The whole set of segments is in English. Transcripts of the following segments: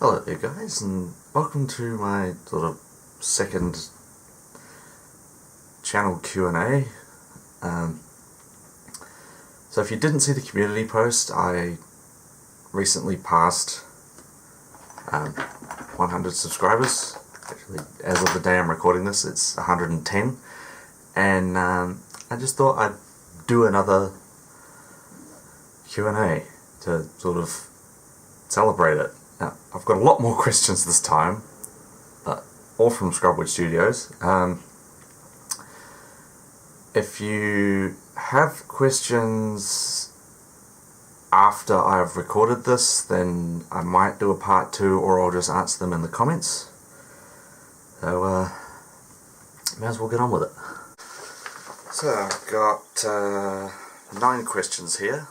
Hello there guys, and welcome to my sort of second channel Q&A. So if you didn't see the community post, I recently passed 100 subscribers. Actually, as of the day I'm recording this, it's 110. And I just thought I'd do another Q&A to sort of celebrate it. Now, I've got a lot more questions this time, but all from Scrubwood Studios. If you have questions after I've recorded this, then I might do a part 2, or I'll just answer them in the comments. So, may as well get on with it. So, I've got 9 questions here,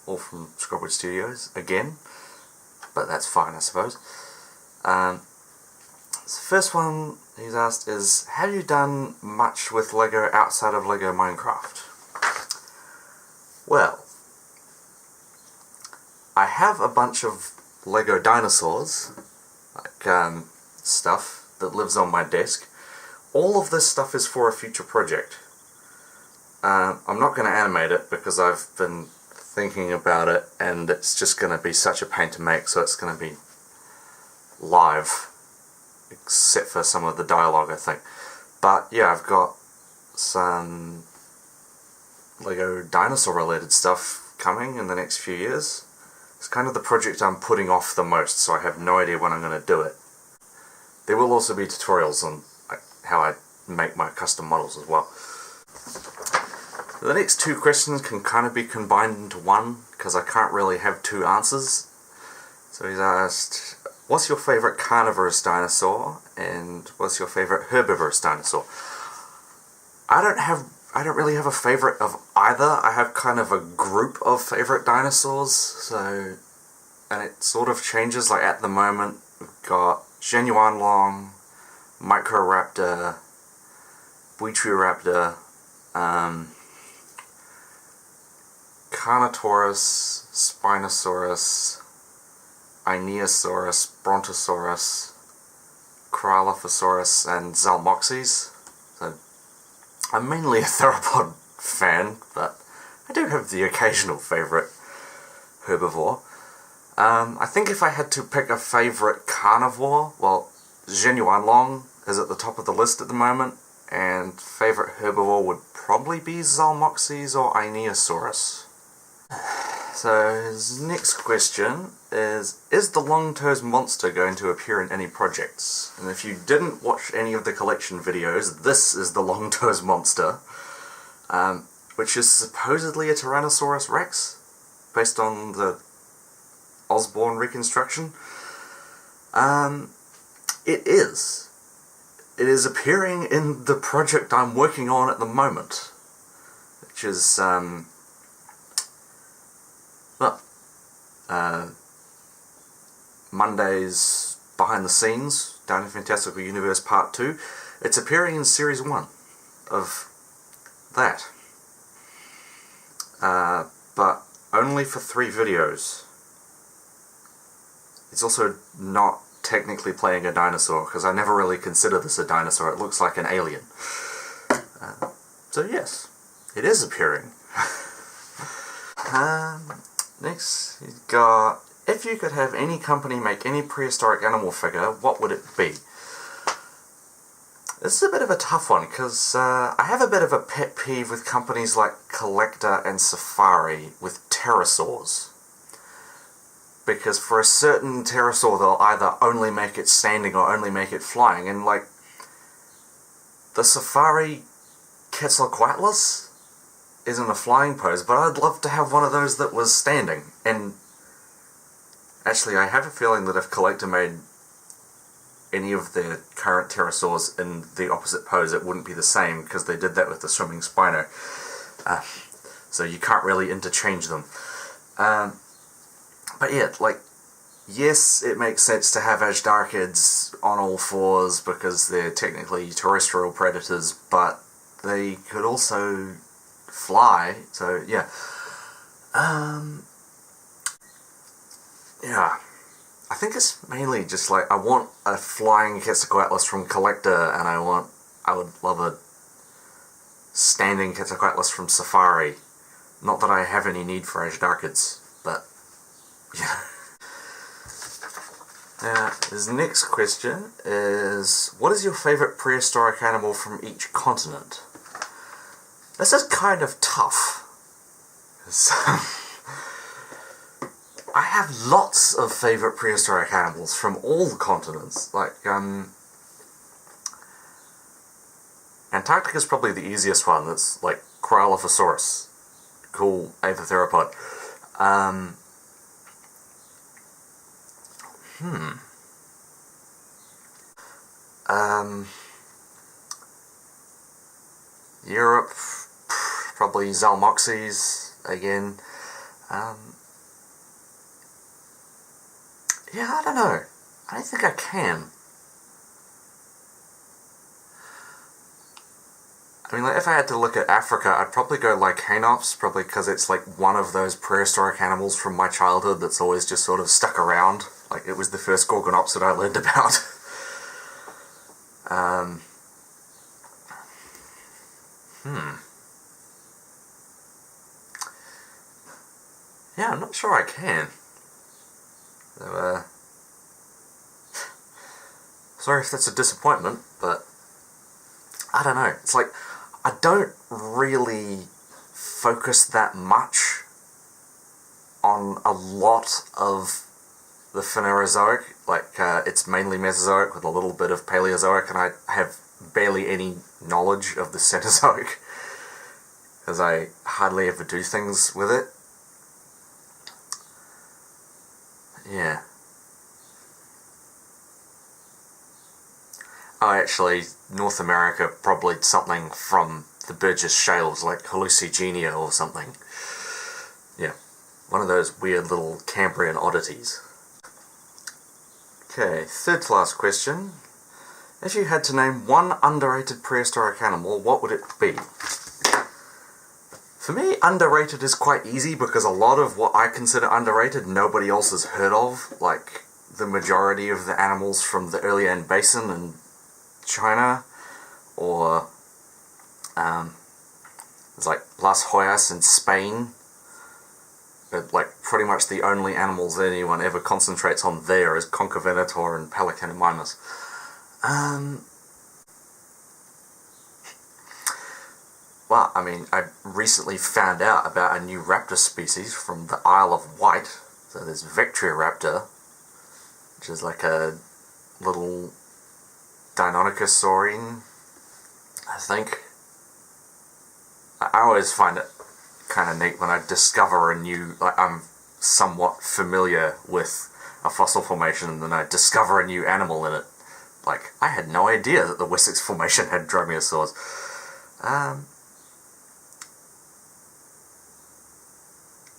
all from Scrubwood Studios, again. But that's fine, I suppose. So the first one he's asked is, have you done much with LEGO outside of LEGO Minecraft? Well, I have a bunch of LEGO dinosaurs, like stuff that lives on my desk. All of this stuff is for a future project. I'm not going to animate it because I've been thinking about it, and it's just going to be such a pain to make, so it's going to be live, except for some of the dialogue, I think. But yeah, I've got some LEGO dinosaur related stuff coming in the next few years. It's kind of the project I'm putting off the most, so I have no idea when I'm going to do it. There will also be tutorials on how I make my custom models as well. The next 2 questions can kind of be combined into one, because I can't really have 2 answers. So he's asked, what's your favourite carnivorous dinosaur, and what's your favourite herbivorous dinosaur? I don't really have a favourite of either. I have kind of a group of favourite dinosaurs, so, and it sort of changes. Like at the moment, we've got Genuine-Long, Microraptor, Buitroraptor, Carnotaurus, Spinosaurus, Aeneosaurus, Brontosaurus, Cryolophosaurus, and Zalmoxes. So I'm mainly a theropod fan, but I do have the occasional favourite herbivore. I think if I had to pick a favourite carnivore, well, Genuine-Long is at the top of the list at the moment, and favourite herbivore would probably be Zalmoxes or Aeneosaurus. So his next question is the Longtoes monster going to appear in any projects? And if you didn't watch any of the collection videos, this is the Longtoes monster, which is supposedly a Tyrannosaurus Rex, based on the Osborne reconstruction. It is. It is appearing in the project I'm working on at the moment, which is, Monday's Behind the Scenes, Down in Fantastical Universe Part 2. It's appearing in Series 1 of that. But only for 3 videos. It's also not technically playing a dinosaur, because I never really consider this a dinosaur. It looks like an alien. So yes, it is appearing. Next, you've got, if you could have any company make any prehistoric animal figure, what would it be? This is a bit of a tough one, because I have a bit of a pet peeve with companies like Collector and Safari with pterosaurs. Because for a certain pterosaur, they'll either only make it standing or only make it flying, and like, the Safari Quetzalcoatlus is in a flying pose, but I'd love to have one of those that was standing. And actually, I have a feeling that if Collector made any of their current pterosaurs in the opposite pose, it wouldn't be the same, because they did that with the swimming Spino. So you can't really interchange them. But yeah, like, yes, it makes sense to have Azhdarchids on all 4s because they're technically terrestrial predators, but they could also fly, so yeah. Yeah. I think it's mainly just like I want a flying Quetzalcoatlus from Collector, and I would love a standing Quetzalcoatlus from Safari. Not that I have any need for Ashdarkids, but yeah. Now, his next question is, what is your favourite prehistoric animal from each continent? This is kind of tough. I have lots of favourite prehistoric animals from all the continents. Like, Antarctica is probably the easiest one. That's like Cryolophosaurus. Cool amphitheropod. Europe, probably Zalmoxes again. Yeah, I don't know. I don't think I can. I mean, like, if I had to look at Africa, I'd probably go Lycaenops, probably because it's like one of those prehistoric animals from my childhood that's always just sort of stuck around. Like, it was the first Gorgonops that I learned about. Yeah, I'm not sure I can. So, sorry if that's a disappointment, but I don't know. It's like, I don't really focus that much on a lot of the Phanerozoic. Like, it's mainly Mesozoic with a little bit of Paleozoic, and I have barely any knowledge of the Cenozoic, because I hardly ever do things with it. Yeah. Oh, actually, North America, probably something from the Burgess Shales, like Hallucigenia or something. Yeah, one of those weird little Cambrian oddities. Okay, third to last question. If you had to name one underrated prehistoric animal, what would it be? For me, underrated is quite easy because a lot of what I consider underrated nobody else has heard of. Like, the majority of the animals from the Urlian Basin and China, or there's like Las Hoyas in Spain, but like pretty much the only animals that anyone ever concentrates on there is Conchovenator and Pelecanimimus. Well, I mean, I recently found out about a new raptor species from the Isle of Wight. So there's Vectrioraptor, which is like a little Deinonychosaurine, I think. I always find it kind of neat when I discover a new, like, I'm somewhat familiar with a fossil formation and then I discover a new animal in it. Like, I had no idea that the Wessex Formation had dromaeosaurs.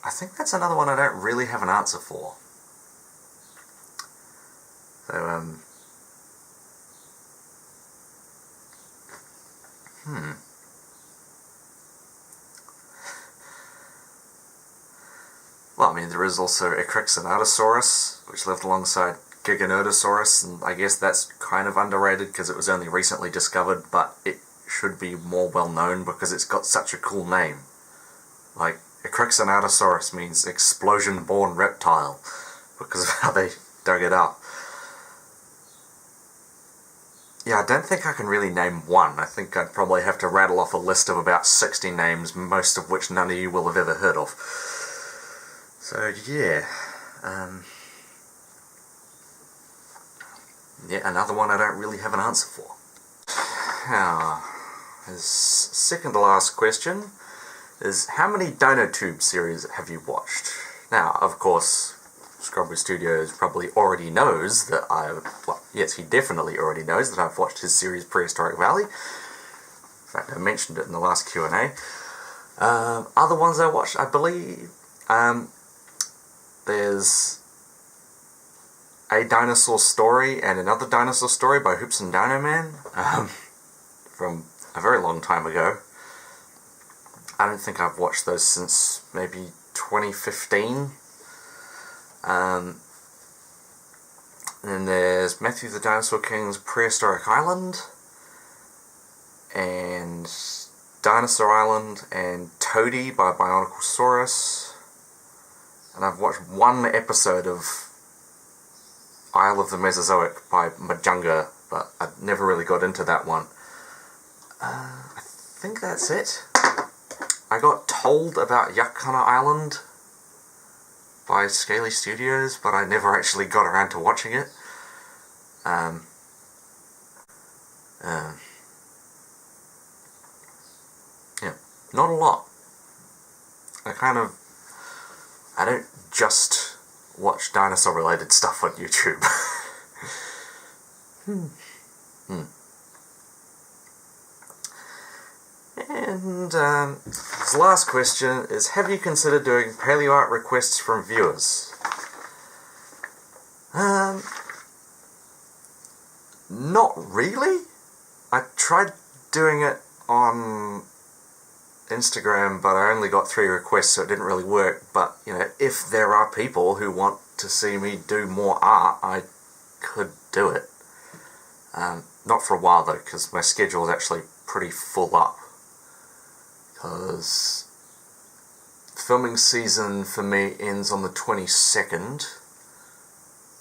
I think that's another one I don't really have an answer for. So, Well, I mean, there is also Ecrixonatosaurus, which lived alongside Giganotosaurus, and I guess that's kind of underrated because it was only recently discovered, but it should be more well known because it's got such a cool name. Like, Ecrixonatosaurus means explosion-born reptile, because of how they dug it up. Yeah, I don't think I can really name one. I think I'd probably have to rattle off a list of about 60 names, most of which none of you will have ever heard of. So, yeah. Yeah, another one I don't really have an answer for. Now, his second to last question is, how many Dinotube series have you watched? Now, of course, Scrubber Studios probably already knows that yes, he definitely already knows that I've watched his series Prehistoric Valley. In fact, I mentioned it in the last Q&A. Other ones I watched, I believe, there's A Dinosaur Story and Another Dinosaur Story by Hoops and Dino Man, from a very long time ago. I don't think I've watched those since maybe 2015. And then there's Matthew the Dinosaur King's Prehistoric Island, and Dinosaur Island, and Toady by Bioniclesaurus. And I've watched one episode of Isle of the Mesozoic by Majunga, but I never really got into that one. I think that's it. I got told about Yakhana Island by Scaly Studios, but I never actually got around to watching it. Yeah, not a lot. I don't just watch dinosaur related stuff on YouTube. And this last question is, have you considered doing paleo art requests from viewers? Not really. I tried doing it on Instagram, but I only got 3 requests, so it didn't really work. But, you know, if there are people who want to see me do more art, I could do it. Not for a while though, because my schedule is actually pretty full up. Because filming season for me ends on the 22nd,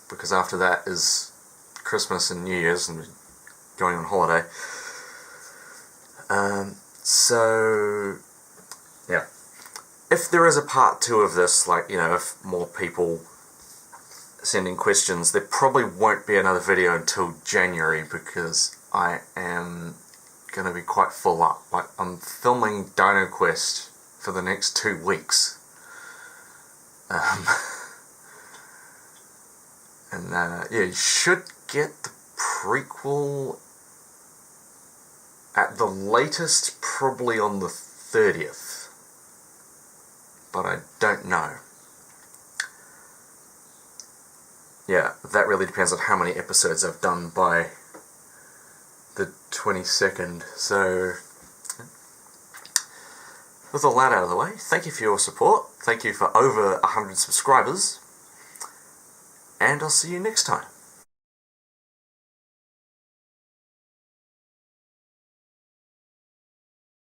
because after that is Christmas and New Year's and going on holiday. So yeah, if there is a part 2 of this, like, you know, if more people send in questions, there probably won't be another video until January, because I am going to be quite full up. Like, I'm filming Dino Quest for the next 2 weeks. Yeah, you should get the prequel at the latest probably on the 30th, but I don't know. Yeah, that really depends on how many episodes I've done by the 22nd, so with all that out of the way, thank you for your support, thank you for over 100 subscribers, and I'll see you next time.